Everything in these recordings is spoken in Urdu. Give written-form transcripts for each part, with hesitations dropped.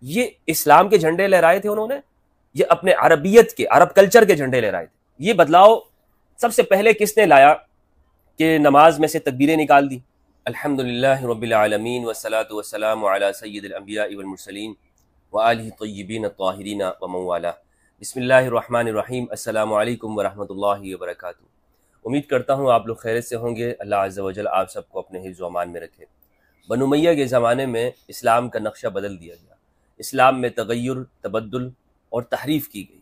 یہ اسلام کے جھنڈے لہرائے تھے انہوں نے، یہ اپنے عربیت کے، عرب کلچر کے جھنڈے لہرائے تھے؟ یہ بدلاؤ سب سے پہلے کس نے لایا کہ نماز میں سے تکبیریں نکال دی؟ الحمدللہ رب العالمین والصلاة والسلام علی سید الانبیاء والمرسلین وآلہ الطیبین الطاہرین ومن والاه۔ بسم اللہ الرحمن الرحیم۔ السلام علیکم ورحمۃ اللہ وبرکاتہ۔ امید کرتا ہوں آپ لوگ خیریت سے ہوں گے۔ اللہ عز و جل آپ سب کو اپنے حفظ و امان میں رکھے۔ بنو امیہ کے زمانے میں اسلام کا نقشہ بدل دیا گیا، اسلام میں تغیر، تبدل اور تحریف کی گئی۔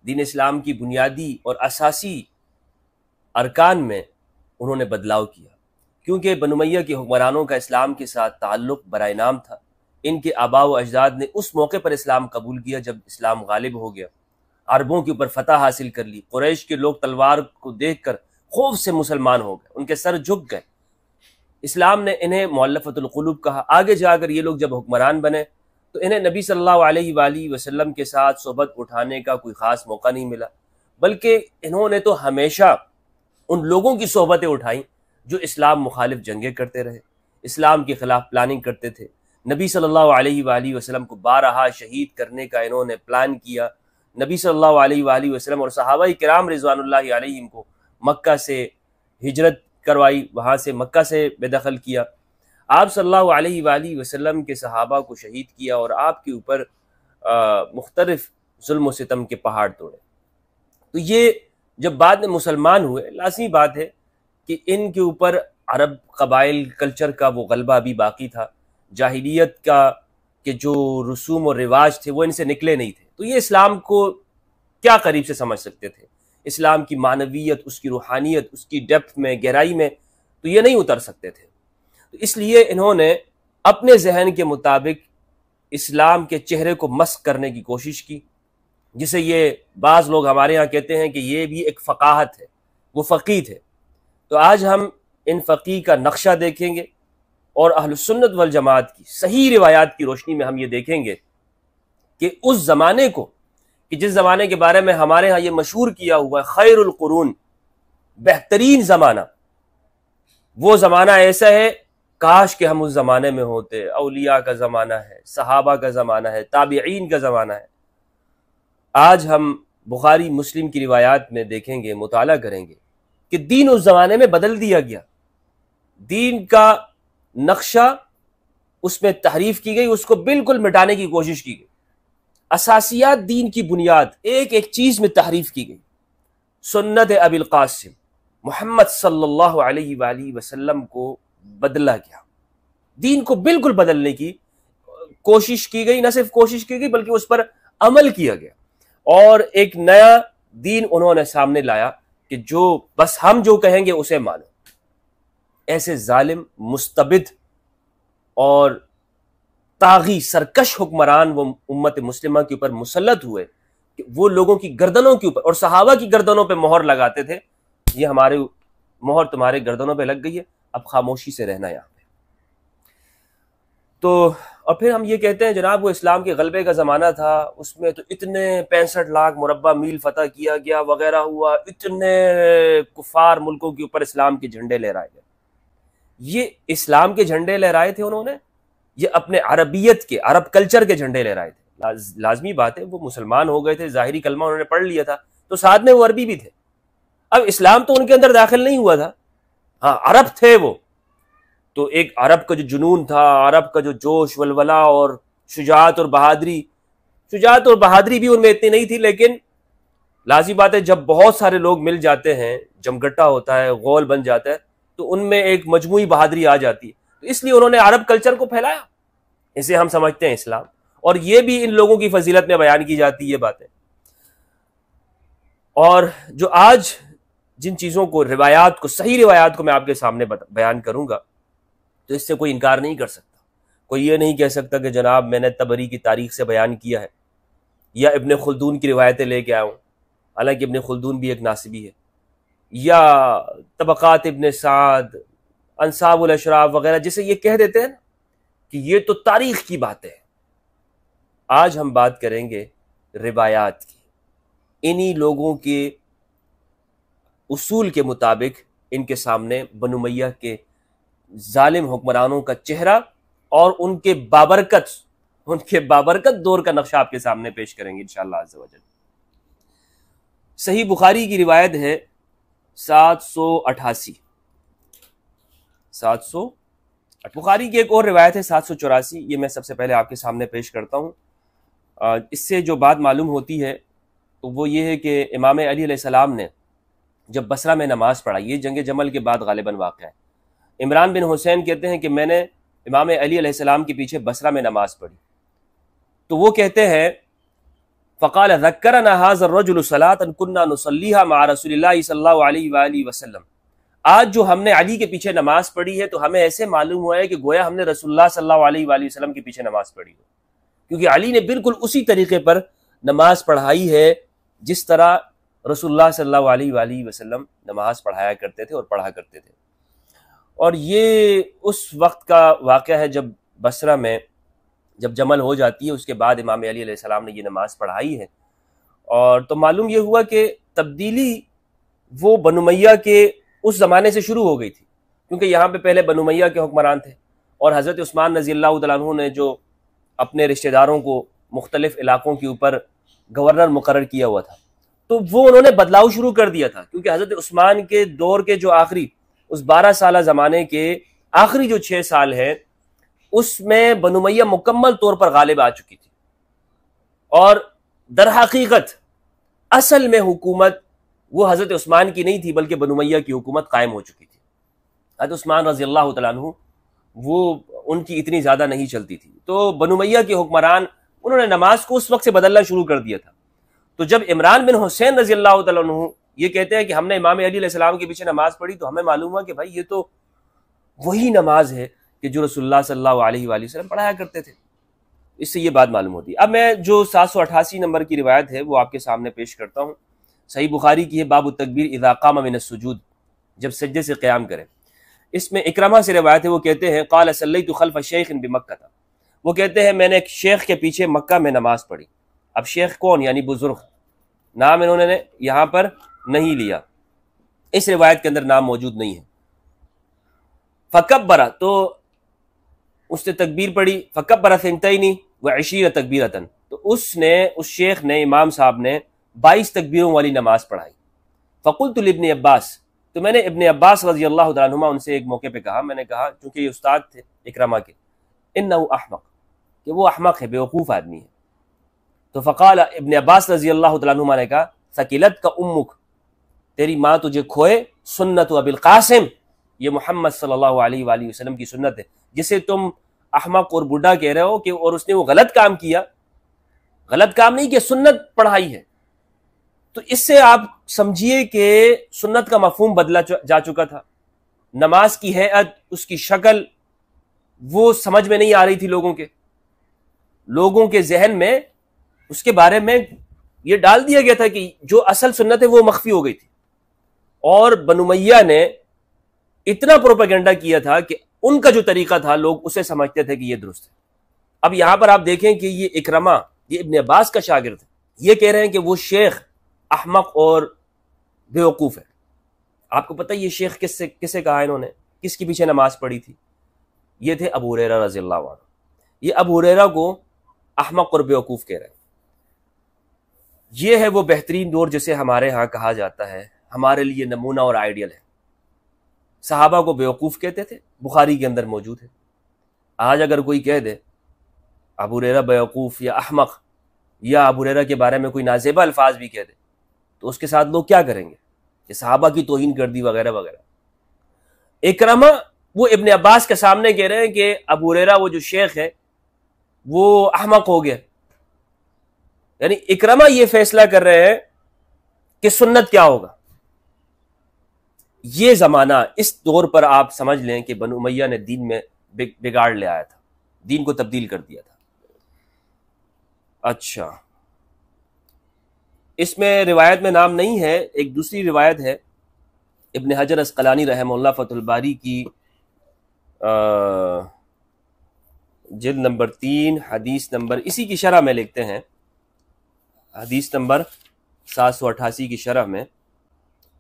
دین اسلام کی بنیادی اور اساسی ارکان میں انہوں نے بدلاؤ کیا، کیونکہ بنو امیہ کے حکمرانوں کا اسلام کے ساتھ تعلق برائے نام تھا۔ ان کے آباء و اجداد نے اس موقع پر اسلام قبول کیا جب اسلام غالب ہو گیا، عربوں کے اوپر فتح حاصل کر لی۔ قریش کے لوگ تلوار کو دیکھ کر خوف سے مسلمان ہو گئے، ان کے سر جھک گئے۔ اسلام نے انہیں مؤلفۃ القلوب کہا۔ آگے جا کر یہ لوگ جب حکمران بنے تو انہیں نبی صلی اللہ علیہ وآلہ وسلم کے ساتھ صحبت اٹھانے کا کوئی خاص موقع نہیں ملا، بلکہ انہوں نے تو ہمیشہ ان لوگوں کی صحبتیں اٹھائیں جو اسلام مخالف جنگیں کرتے رہے، اسلام کے خلاف پلاننگ کرتے تھے۔ نبی صلی اللہ علیہ وآلہ وسلم کو بارہا شہید کرنے کا انہوں نے پلان کیا۔ نبی صلی اللہ علیہ وآلہ وسلم اور صحابہ کرام رضوان اللہ علیہم کو مکہ سے ہجرت کروائی، وہاں سے مکہ سے بے دخل کیا۔ آپ صلی اللہ علیہ وآلہ وسلم کے صحابہ کو شہید کیا اور آپ کے اوپر مختلف ظلم و ستم کے پہاڑ توڑے۔ تو یہ جب بعد میں مسلمان ہوئے، لازمی بات ہے کہ ان کے اوپر عرب قبائل کلچر کا وہ غلبہ بھی باقی تھا، جاہلیت کا کہ جو رسوم اور رواج تھے وہ ان سے نکلے نہیں تھے۔ تو یہ اسلام کو کیا قریب سے سمجھ سکتے تھے؟ اسلام کی معنویت، اس کی روحانیت، اس کی ڈیپتھ میں، گہرائی میں تو یہ نہیں اتر سکتے تھے۔ تو اس لیے انہوں نے اپنے ذہن کے مطابق اسلام کے چہرے کو مسخ کرنے کی کوشش کی، جسے یہ بعض لوگ ہمارے ہاں کہتے ہیں کہ یہ بھی ایک فقاہت ہے، وہ فقیہ تھے۔ تو آج ہم ان فقیہ کا نقشہ دیکھیں گے اور اہل سنت والجماعت کی صحیح روایات کی روشنی میں ہم یہ دیکھیں گے کہ اس زمانے کو، کہ جس زمانے کے بارے میں ہمارے ہاں یہ مشہور کیا ہوا ہے خیر القرون، بہترین زمانہ، وہ زمانہ ایسا ہے کاش کہ ہم اس زمانے میں ہوتے۔ اولیاء کا زمانہ ہے، صحابہ کا زمانہ ہے، تابعین کا زمانہ ہے۔ آج ہم بخاری مسلم کی روایات میں دیکھیں گے، مطالعہ کریں گے کہ دین اس زمانے میں بدل دیا گیا، دین کا نقشہ اس میں تحریف کی گئی، اس کو بالکل مٹانے کی کوشش کی گئی۔ اساسیات دین کی بنیاد ایک ایک چیز میں تحریف کی گئی۔ سنت ابی القاسم محمد صلی اللہ علیہ وآلہ وسلم کو بدلا گیا، دین کو بالکل بدلنے کی کوشش کی گئی، نہ صرف کوشش کی گئی بلکہ اس پر عمل کیا گیا، اور ایک نیا دین انہوں نے سامنے لایا کہ جو بس ہم جو کہیں گے اسے مانو۔ ایسے ظالم، مستبد اور طاغی، سرکش حکمران وہ امت مسلمہ کے اوپر مسلط ہوئے کہ وہ لوگوں کی گردنوں کے اوپر اور صحابہ کی گردنوں پہ مہر لگاتے تھے، یہ ہمارے مہر تمہارے گردنوں پہ لگ گئی ہے، اب خاموشی سے رہنا یہاں پہ۔ تو اور پھر ہم یہ کہتے ہیں جناب وہ اسلام کے غلبے کا زمانہ تھا، اس میں تو اتنے 65 لاکھ مربع میل فتح کیا گیا وغیرہ ہوا، اتنے کفار ملکوں کے اوپر اسلام کے جھنڈے لہرائے گئے۔ یہ اسلام کے جھنڈے لہرائے تھے انہوں نے، یہ اپنے عربیت کے، عرب کلچر کے جھنڈے لہرائے تھے۔ لازمی بات ہے وہ مسلمان ہو گئے تھے، ظاہری کلمہ انہوں نے پڑھ لیا تھا، تو ساتھ میں وہ عربی بھی تھے۔ اب اسلام تو ان کے اندر داخل نہیں ہوا تھا، ہاں عرب تھے وہ، تو ایک عرب کا جو جنون تھا، عرب کا جو جوش ولولہ اور شجاعت اور بہادری بھی ان میں اتنی نہیں تھی، لیکن لازمی بات ہے جب بہت سارے لوگ مل جاتے ہیں، جمگٹا ہوتا ہے، غول بن جاتا ہے، تو ان میں ایک مجموعی بہادری آ جاتی ہے۔ تو اس لیے انہوں نے عرب کلچر کو پھیلایا، اسے ہم سمجھتے ہیں اسلام، اور یہ بھی ان لوگوں کی فضیلت میں بیان کی جاتی ہے یہ باتیں۔ اور جو آج جن چیزوں کو، روایات کو، صحیح روایات کو میں آپ کے سامنے بیان کروں گا تو اس سے کوئی انکار نہیں کر سکتا، کوئی یہ نہیں کہہ سکتا کہ جناب میں نے طبری کی تاریخ سے بیان کیا ہے یا ابن خلدون کی روایتیں لے کے آیا ہوں، حالانکہ ابن خلدون بھی ایک ناصبی ہے، یا طبقات ابن سعد، انصاب الاشراف وغیرہ، جسے یہ کہہ دیتے ہیں کہ یہ تو تاریخ کی بات ہے۔ آج ہم بات کریں گے روایات کی، انہی لوگوں کے اصول کے مطابق ان کے سامنے بنو امیہ کے ظالم حکمرانوں کا چہرہ اور ان کے بابرکت ان کے بابرکت دور کا نقشہ آپ کے سامنے پیش کریں گے انشاءاللہ عز و جل۔ صحیح بخاری کی روایت ہے 788، بخاری کی ایک اور روایت ہے 784، یہ میں سب سے پہلے آپ کے سامنے پیش کرتا ہوں۔ اس سے جو بات معلوم ہوتی ہے تو وہ یہ ہے کہ امام علی علیہ السلام نے جب بصرہ میں نماز پڑھائی، یہ جنگ جمل کے بعد غالباً واقع ہے، عمران بن حسین کہتے ہیں کہ میں نے امام علی علیہ السلام کے پیچھے بصرہ میں نماز پڑھی، تو وہ کہتے ہیں فقال ذکرنا هذا الرجل صلاة كنا نصليها مع رسول اللہ صلی اللہ علیہ وآلہ وسلم، آج جو ہم نے علی کے پیچھے نماز پڑھی ہے تو ہمیں ایسے معلوم ہوا ہے کہ گویا ہم نے رسول اللہ صلی اللہ علیہ وآلہ وسلم کے پیچھے نماز پڑھی ہو، کیونکہ علی نے بالکل اسی طریقے پر نماز پڑھائی ہے جس طرح رسول اللہ صلی اللہ علیہ وآلہ وسلم نماز پڑھایا کرتے تھے اور پڑھا کرتے تھے۔ اور یہ اس وقت کا واقعہ ہے جب بصرہ میں جب جمل ہو جاتی ہے، اس کے بعد امام علی علیہ السلام نے یہ نماز پڑھائی ہے، اور تو معلوم یہ ہوا کہ تبدیلی وہ بنو امیہ کے اس زمانے سے شروع ہو گئی تھی، کیونکہ یہاں پہ پہلے بنو امیہ کے حکمران تھے، اور حضرت عثمان رضی اللہ تعالیٰ عنہ نے جو اپنے رشتہ داروں کو مختلف علاقوں کے اوپر گورنر مقرر کیا ہوا تھا، تو وہ انہوں نے بدلاؤ شروع کر دیا تھا، کیونکہ حضرت عثمان کے دور کے جو آخری اس 12 سالہ زمانے کے آخری جو 6 سال ہے، اس میں بنو امیہ مکمل طور پر غالب آ چکی تھی، اور در حقیقت اصل میں حکومت وہ حضرت عثمان کی نہیں تھی بلکہ بنو امیہ کی حکومت قائم ہو چکی تھی۔ حضرت عثمان رضی اللہ تعالیٰ عنہ وہ ان کی اتنی زیادہ نہیں چلتی تھی، تو بنو امیہ کے حکمران انہوں نے نماز کو اس وقت سے بدلنا شروع کر دیا تھا۔ تو جب عمران بن حسین رضی اللہ تعالیٰ عنہ یہ کہتے ہیں کہ ہم نے امام علی علیہ السلام کے پیچھے نماز پڑھی، تو ہمیں معلوم ہوا کہ بھائی یہ تو وہی نماز ہے کہ جو رسول اللہ صلی اللہ علیہ وآلہ وسلم پڑھایا کرتے تھے، اس سے یہ بات معلوم ہوتی ہے۔ اب میں جو 788 نمبر کی روایت ہے وہ آپ کے سامنے پیش کرتا ہوں، صحیح بخاری کی ہے، باب التکبیر اذا قام من السجود، جب سجدے سے قیام کرے۔ اس میں اکرمہ سے روایت ہے، وہ کہتے ہیں قال صلیت خلف شیخ بمکہ، وہ کہتے ہیں میں نے ایک شیخ کے پیچھے مکہ میں نماز پڑھی۔ اب شیخ کون؟ یعنی بزرگ، نام انہوں نے یہاں پر نہیں لیا، اس روایت کے اندر نام موجود نہیں ہے۔ فکبر، تو اس نے تکبیر پڑھی، فکبر ثنتین وعشرین تکبیرۃ، تو اس شیخ نے، امام صاحب نے 22 تکبیروں والی نماز پڑھائی۔ فقلت لابن عباس، تو میں نے ابن عباس رضی اللہ تعالیٰ عنہما ان سے ایک موقع پہ کہا، میں نے کہا چونکہ یہ استاد تھے اکرمہ کے، انہ احمق، کہ وہ احمق ہے، بیوقوف آدمی ہے۔ تو فقال، ابن عباس رضی اللہ تعالیٰ عنہما نے کہا ثقلت کا امک، تیری ماں تجھے کھوئے، سنت ابی القاسم، یہ محمد صلی اللہ علیہ وآلہ وسلم کی سنت ہے، جسے تم احمق اور بڈھا کہہ رہے ہو کہ اور اس نے وہ غلط کام کیا، غلط کام نہیں کہ سنت پڑھائی ہے۔ تو اس سے آپ سمجھیے کہ سنت کا مفہوم بدلا جا چکا تھا، نماز کی ہیئت، اس کی شکل وہ سمجھ میں نہیں آ رہی تھی لوگوں کے ذہن میں، اس کے بارے میں یہ ڈال دیا گیا تھا کہ جو اصل سنت ہے وہ مخفی ہو گئی تھی، اور بنو امیہ نے اتنا پروپیگنڈا کیا تھا کہ ان کا جو طریقہ تھا لوگ اسے سمجھتے تھے کہ یہ درست ہے۔ اب یہاں پر آپ دیکھیں کہ یہ اکرمہ، یہ ابن عباس کا شاگرد ہے، یہ کہہ رہے ہیں کہ وہ شیخ احمق اور بیوقوف ہے۔ آپ کو پتہ یہ شیخ کسے کہا انہوں نے، کس کے پیچھے نماز پڑھی تھی؟ یہ تھے ابو ہریرہ رضی اللہ عنہ۔ یہ ابو ہریرہ کو احمق اور بیوقوف کہہ رہے ہیں۔ یہ ہے وہ بہترین دور جسے ہمارے ہاں کہا جاتا ہے، ہمارے لیے نمونہ اور آئیڈیل ہے۔ صحابہ کو بیوقوف کہتے تھے، بخاری کے اندر موجود ہے۔ آج اگر کوئی کہہ دے ابو ہریرہ بیوقوف یا احمق، یا ابو ہریرہ کے بارے میں کوئی نازیبہ الفاظ بھی کہہ دے، تو اس کے ساتھ لوگ کیا کریں گے کہ صحابہ کی توہین کر دی وغیرہ وغیرہ۔ اکرمہ وہ ابن عباس کے سامنے کہہ رہے ہیں کہ ابو ہریرہ وہ جو شیخ ہے وہ احمق ہو گیا، یعنی اکرمہ یہ فیصلہ کر رہے ہیں کہ سنت کیا ہوگا۔ یہ زمانہ، اس دور پر آپ سمجھ لیں کہ بنو امیہ نے دین میں بگاڑ لے آیا تھا، دین کو تبدیل کر دیا تھا۔ اچھا، اس میں روایت میں نام نہیں ہے، ایک دوسری روایت ہے ابن حجر عسقلانی رحمہ اللہ فتح الباری کی جلد نمبر 3 حدیث نمبر، اسی کی شرح میں لکھتے ہیں، حدیث نمبر 788 کی شرح میں،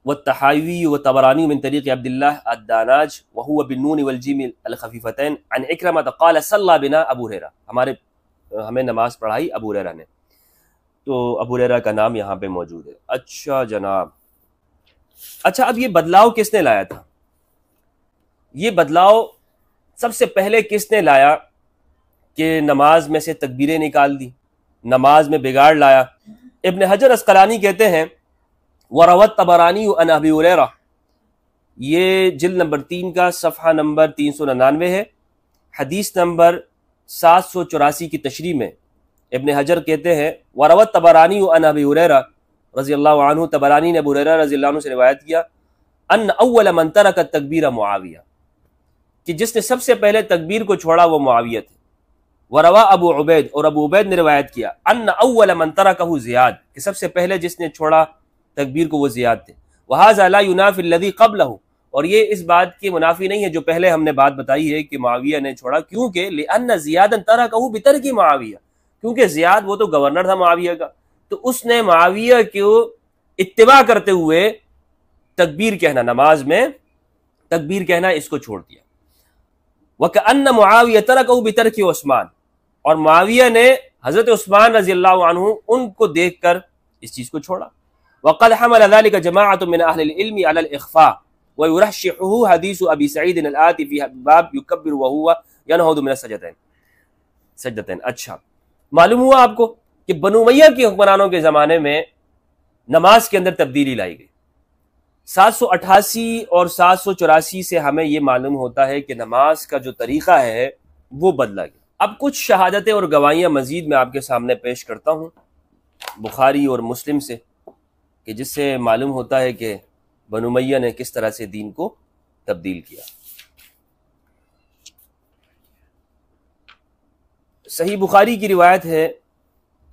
والتحاوی والطبرانی من طریق عبداللہ الداناج وهو بالنون والجیم الخفیفتین عن اکرمہ قال صلی بنا ابو ہریرہ، ہمارے ہمیں نماز پڑھائی ابو ہریرہ نے، تو ابو ہریرہ کا نام یہاں پہ موجود ہے۔ اچھا جناب، اچھا اب یہ بدلاؤ کس نے لایا تھا؟ یہ بدلاؤ سب سے پہلے کس نے لایا کہ نماز میں سے تکبیریں نکال دی، نماز میں بگاڑ لایا؟ ابن حجر اسقلانی کہتے ہیں وروت طبرانی عن ابی ہریرہ، یہ جلد نمبر 3 کا صفحہ نمبر 399 ہے، حدیث نمبر 784 کی تشریح میں ابن حجر کہتے ہیں وروت طبرانی عن ابی ہریرہ رضی اللہ عنہ، طبرانی نے ابو ہریرہ رضی اللہ عنہ سے روایت کیا ان اول من ترک التکبیر معاویہ، کہ جس نے سب سے پہلے تکبیر کو چھوڑا وہ معاویہ تھے۔ وروا ابو عبید، اور ابو عبید نے روایت کیا ان اول من ترکہ زیاد، کہ سب سے پہلے جس نے چھوڑا تکبیر کو وہ زیاد تھے۔ وہذا لا ينافي الذي قبلہ، اور یہ اس بات کی منافی نہیں ہے جو پہلے ہم نے بات بتائی ہے کہ معاویہ نے چھوڑا، کیونکہ لأن زیادا ترکہ بترک معاویہ، کیونکہ زیاد وہ تو گورنر تھا معاویہ کا، تو اس نے معاویہ کو اتباع کرتے ہوئے تکبیر کہنا، نماز میں تکبیر کہنا اس کو چھوڑ دیا۔ وَكَأَنَّ مُعَاوِيَةَ تَرَكَهُ بِتَرْكِ عثمان، اور معاویہ نے حضرت عثمان رضی اللہ عنہ ان کو دیکھ کر اس چیز کو چھوڑا۔ وقد حمل ذلك جماعة من اهل العلم على الاخفاء ويرشحه حديث ابي سعيد الآتي في باب يكبر وهو ينهض من السجدتين۔ اچھا معلوم ہوا آپ کو کہ بنو امیہ کے حکمرانوں کے زمانے میں نماز کے اندر تبدیلی لائی گئی۔ 788 اور 784 سے ہمیں یہ معلوم ہوتا ہے کہ نماز کا جو طریقہ ہے وہ بدلا گیا۔ اب کچھ شہادتیں اور گواہیاں مزید میں آپ کے سامنے پیش کرتا ہوں بخاری اور مسلم سے، کہ جس سے معلوم ہوتا ہے کہ بنو امیہ نے کس طرح سے دین کو تبدیل کیا۔ صحیح بخاری کی روایت ہے،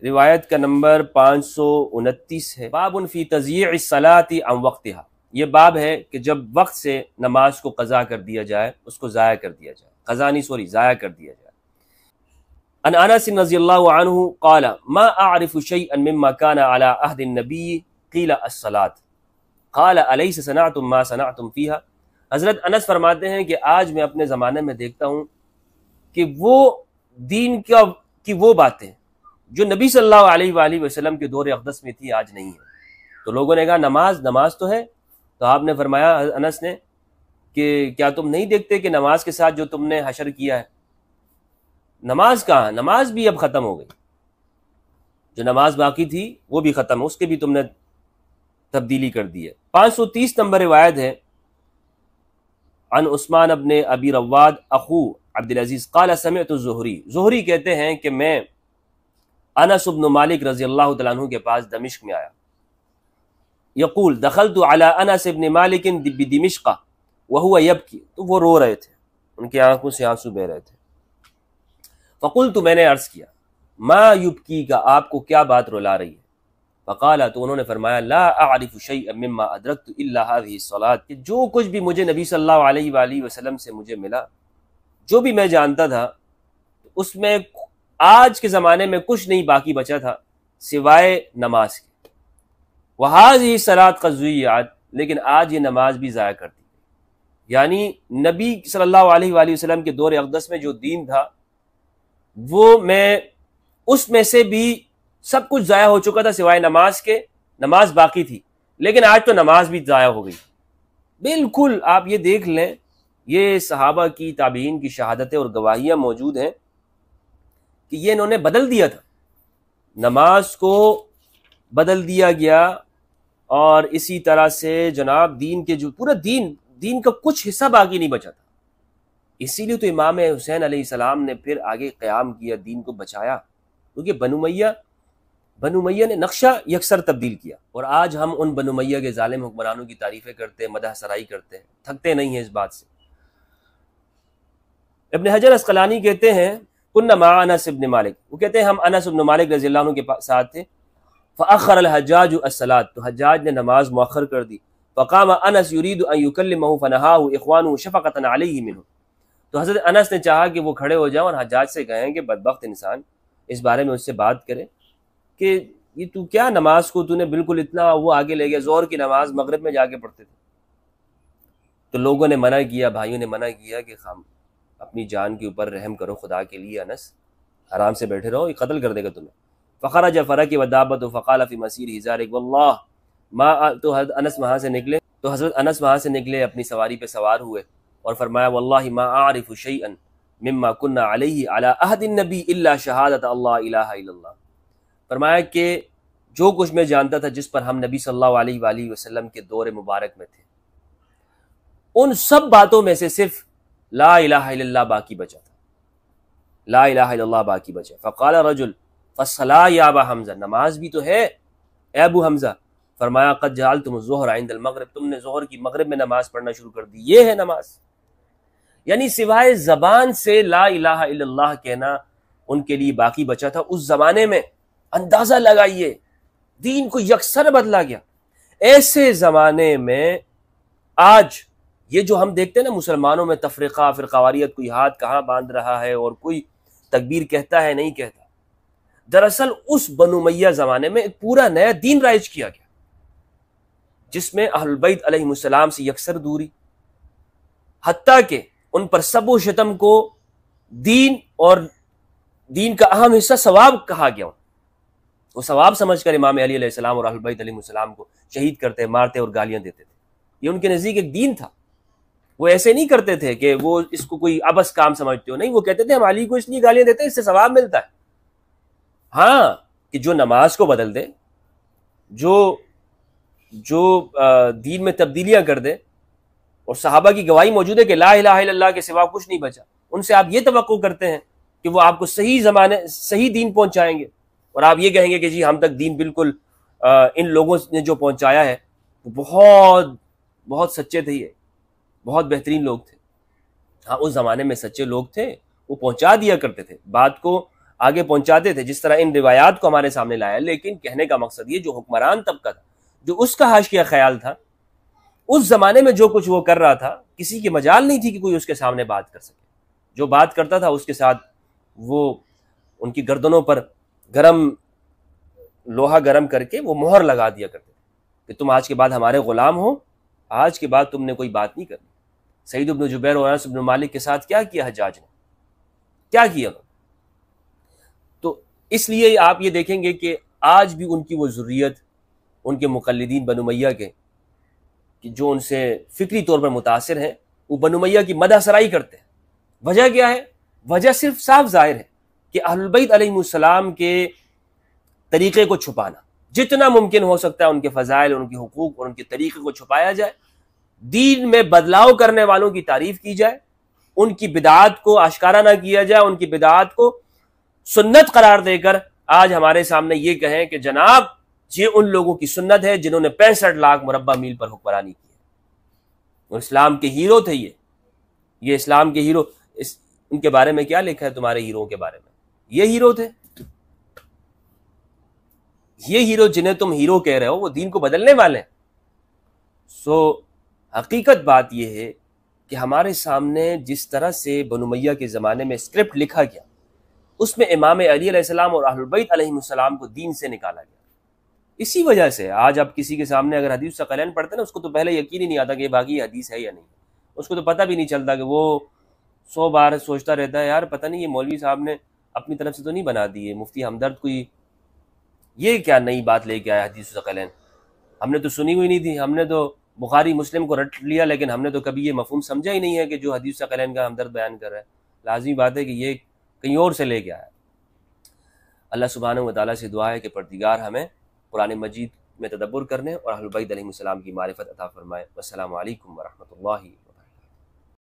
روایت کا نمبر 529 ہے، باب فی تضییع الصلاۃ عن وقتها، یہ باب ہے کہ جب وقت سے نماز کو قضا کر دیا جائے، اس کو ضائع کر دیا جائے، قضا نہیں سوری ضائع کر دیا جائے۔ ان انس رضی اللہ عنہ قال ما اعرف شيئا مما كان على عهد النبي قيل الصلاۃ قال الیس صنعتم ما صنعتم فيها، حضرت انس فرماتے ہیں کہ آج میں اپنے زمانے میں دیکھتا ہوں کہ وہ دین کی وہ باتیں جو نبی صلی اللہ علیہ وآلہ وسلم کے دور اقدس میں تھی آج نہیں ہے۔ تو لوگوں نے کہا نماز تو ہے، تو آپ نے فرمایا انس نے کہ کیا تم نہیں دیکھتے کہ نماز کے ساتھ جو تم نے حشر کیا ہے، نماز کہاں، نماز بھی اب ختم ہو گئی، جو نماز باقی تھی وہ بھی ختم، اس کے بھی تم نے تبدیلی کر دی ہے۔ 530 نمبر روایت ہے عن عثمان ابن ابی رواد اخو عبدالعزیز قال سمعت الزہری، زہری کہتے ہیں کہ میں انس بن مالک رضی اللہ تعالیٰ عنہ کے پاس دمشق میں آیا، یقول دخلت علی انس بن مالک بدمشق وهو یبکی، تو وہ رو رہے تھے، ان کی آنکھوں سے آنسو بہ رہے تھے۔ فقلت، میں نے عرض کیا ما یبکی کا، آپ کو کیا بات رلا رہی ہے؟ فقال، تو انہوں نے فرمایا لا اعرف شیئا مما ادرکت الا هذه الصلاۃ، کہ جو کچھ بھی مجھے نبی صلی اللہ علیہ وآلہ وسلم سے مجھے ملا، جو بھی میں جانتا تھا، اس میں آج کے زمانے میں کچھ نہیں باقی بچا تھا سوائے نماز کے۔ وہذہ الصلاۃ قد ضیعت، لیکن آج یہ نماز بھی ضائع کر دی گئی۔ یعنی نبی صلی اللہ علیہ وآلہ وسلم کے دور اقدس میں جو دین تھا وہ میں اس میں سے بھی سب کچھ ضائع ہو چکا تھا سوائے نماز کے، نماز باقی تھی، لیکن آج تو نماز بھی ضائع ہو گئی۔ بالکل آپ یہ دیکھ لیں، یہ صحابہ کی تابعین کی شہادتیں اور گواہیاں موجود ہیں کہ یہ انہوں نے بدل دیا تھا، نماز کو بدل دیا گیا، اور اسی طرح سے جناب دین کے جو پورا دین کا کچھ حصہ باقی نہیں بچا تھا۔ اسی لیے تو امام حسین علیہ السلام نے پھر آگے قیام کیا، دین کو بچایا، کیونکہ بنو امیہ نے نقشہ یکسر تبدیل کیا۔ اور آج ہم ان بنو امیہ کے ظالم حکمرانوں کی تعریفیں کرتے ہیں، مدح سرائی کرتے ہیں، تھکتے نہیں ہیں اس بات سے۔ ابن حجر اسقلانی کہتے ہیں کننا مع انس بن مالک، وہ کہتے ہیں ہم انس بن مالک رضی اللہ عنہ کے ساتھ تھے، فاخر الحجاج الصلاۃ، تو حجاج نے نماز مؤخر کر دی، فقام انس یرید ان یکلمہ فنہاہ اخوانہ شفقۃ علیہ منہ، تو حضرت انس نے چاہا کہ وہ کھڑے ہو جائیں اور حجاج سے کہیں کہ بدبخت انسان اس بارے میں اس سے بات کرے کہ یہ تو کیا نماز کو تو نے بالکل اتنا وہ آگے لے گیا، ظہر کی نماز مغرب میں جا کے پڑھتے تھے۔ تو لوگوں نے منع کیا، بھائیوں نے منع کیا کہ اپنی جان کے اوپر رحم کرو خدا کے لیے انس، آرام سے بیٹھے رہو، یہ قتل کر دے گا تمہیں۔ فخرج فرق ودابت فقال فی مسیر ہزارک واللہ ما، تو حضرت انس وہاں سے نکلے اپنی سواری پہ سوار ہوئے اور فرمایا واللہ ما اعرف شیئا مما كنا علیہ علی عہد النبی الا شہادت اللہ الہ الا اللہ، فرمایا کہ جو کچھ میں جانتا تھا جس پر ہم نبی صلی اللہ علیہ وآلہ وسلم کے دور مبارک میں تھے، ان سب باتوں میں سے صرف لا الہ الا اللہ باقی بچا تھا، لا الہ الا اللہ باقی بچا۔ فقال رجل فالصلاۃ یا ابا حمزہ، نماز بھی تو ہے اے ابو حمزہ، فرمایا قد جعلتم الظہر عند المغرب، تم نے ظہر کی مغرب میں نماز پڑھنا شروع کر دی، یہ ہے نماز۔ یعنی سوائے زبان سے لا الہ الا اللہ کہنا ان کے لیے باقی بچا تھا اس زمانے میں۔ اندازہ لگائیے، دین کو یکسر بدلا گیا۔ ایسے زمانے میں آج یہ جو ہم دیکھتے ہیں نا مسلمانوں میں تفرقہ، فرقواریت، کوئی ہاتھ کہاں باندھ رہا ہے اور کوئی تکبیر کہتا ہے نہیں کہتا، دراصل اس بنو امیہ زمانے میں ایک پورا نیا دین رائج کیا گیا جس میں اہل البیت علیہ السلام سے یکسر دوری، حتیٰ کہ ان پر سب و شتم کو دین اور دین کا اہم حصہ ثواب کہا گیا۔ وہ ثواب سمجھ کر امام علی علیہ السلام اور اہل بیت علیہ السلام کو شہید کرتے، مارتے اور گالیاں دیتے تھے۔ یہ ان کے نزدیک ایک دین تھا۔ وہ ایسے نہیں کرتے تھے کہ وہ اس کو کوئی عبث کام سمجھتے ہو، نہیں، وہ کہتے تھے ہم علی کو اس لیے گالیاں دیتے ہیں اس سے ثواب ملتا ہے۔ ہاں کہ جو نماز کو بدل دے، جو دین میں تبدیلیاں کر دے، اور صحابہ کی گواہی موجود ہے کہ لا الہ الا اللہ کے سوا کچھ نہیں بچا، ان سے آپ یہ توقع کرتے ہیں کہ وہ آپ کو صحیح دین پہنچائیں گے، اور آپ یہ کہیں گے کہ جی ہم تک دین بالکل ان لوگوں نے جو پہنچایا ہے وہ بہت بہت سچے تھے، یہ بہت بہترین لوگ تھے۔ ہاں اس زمانے میں سچے لوگ تھے، وہ پہنچا دیا کرتے تھے، بات کو آگے پہنچاتے تھے، جس طرح ان روایات کو ہمارے سامنے لایا۔ لیکن کہنے کا مقصد یہ، جو حکمران طبقہ تھا، جو اس کا حاشیہ خیال تھا، اس زمانے میں جو کچھ وہ کر رہا تھا، کسی کی مجال نہیں تھی کہ کوئی اس کے سامنے بات کر سکے۔ جو بات کرتا تھا اس کے ساتھ وہ ان کی گردنوں پر لوہا گرم کر کے وہ مہر لگا دیا کرتے تھے کہ تم آج کے بعد ہمارے غلام ہو، آج کے بعد تم نے کوئی بات نہیں کرنی۔ سعید بن جبیر اور انس بن مالک کے ساتھ کیا کیا حجاج نے، کیا کیا؟ تو اس لیے آپ یہ دیکھیں گے کہ آج بھی ان کی وہ ذریت، ان کے مقلدین بنو امیہ کے، کہ جو ان سے فکری طور پر متاثر ہیں، وہ بنو امیہ کی مدح سرائی کرتے ہیں۔ وجہ کیا ہے؟ وجہ صرف صاف ظاہر ہے کہ اہل البیت علیہ السلام کے طریقے کو چھپانا، جتنا ممکن ہو سکتا ہے ان کے فضائل، ان کے حقوق اور ان کے طریقے کو چھپایا جائے، دین میں بدلاؤ کرنے والوں کی تعریف کی جائے، ان کی بدعات کو آشکارا نہ کیا جائے، ان کی بدعات کو سنت قرار دے کر آج ہمارے سامنے یہ کہیں کہ جناب یہ ان لوگوں کی سنت ہے جنہوں نے 65 لاکھ مربع میل پر حکمرانی کی ہے، اور اسلام کے ہیرو تھے یہ اسلام کے ہیرو۔ ان کے بارے میں کیا لکھا ہے تمہارے ہیرو کے بارے میں؟ یہ ہیرو تھے، یہ ہیرو جنہیں تم ہیرو کہہ رہے ہو وہ دین کو بدلنے والے ہیں۔ سو حقیقت بات یہ ہے کہ ہمارے سامنے جس طرح سے بنو امیہ کے زمانے میں اسکرپٹ لکھا گیا، اس میں امام علی علیہ السلام اور اہل البیت علیہ السلام کو دین سے نکالا گیا۔ اسی وجہ سے آج آپ کسی کے سامنے اگر حدیث ثقلین پڑھتے ہیں نا، اس کو تو پہلے یقین ہی نہیں آتا کہ یہ باقی حدیث ہے یا نہیں، اس کو تو پتہ بھی نہیں چلتا، کہ وہ 100 بار سوچتا رہتا ہے یار پتہ نہیں یہ مولوی صاحب نے اپنی طرف سے تو نہیں بنا دی ہے، مفتی ہمدرد کوئی یہ کیا نئی بات لے کے آیا حدیث ثقلین، ہم نے تو سنی ہوئی نہیں تھی، ہم نے تو بخاری مسلم کو رٹ لیا، لیکن ہم نے تو کبھی یہ مفہوم سمجھا ہی نہیں ہے کہ جو حدیث ثقلین کا ہمدرد بیان کر رہا ہے، لازمی بات ہے کہ یہ کہیں اور سے لے کے آیا۔ اللہ سبحانہ و تعالیٰ سے دعا ہے کہ پروردگار ہمیں قرآن مجید میں تدبر کرنے اور اہل بیت علیہ السلام کی معرفت عطا فرمائے۔ والسلام علیکم ورحمۃ اللہ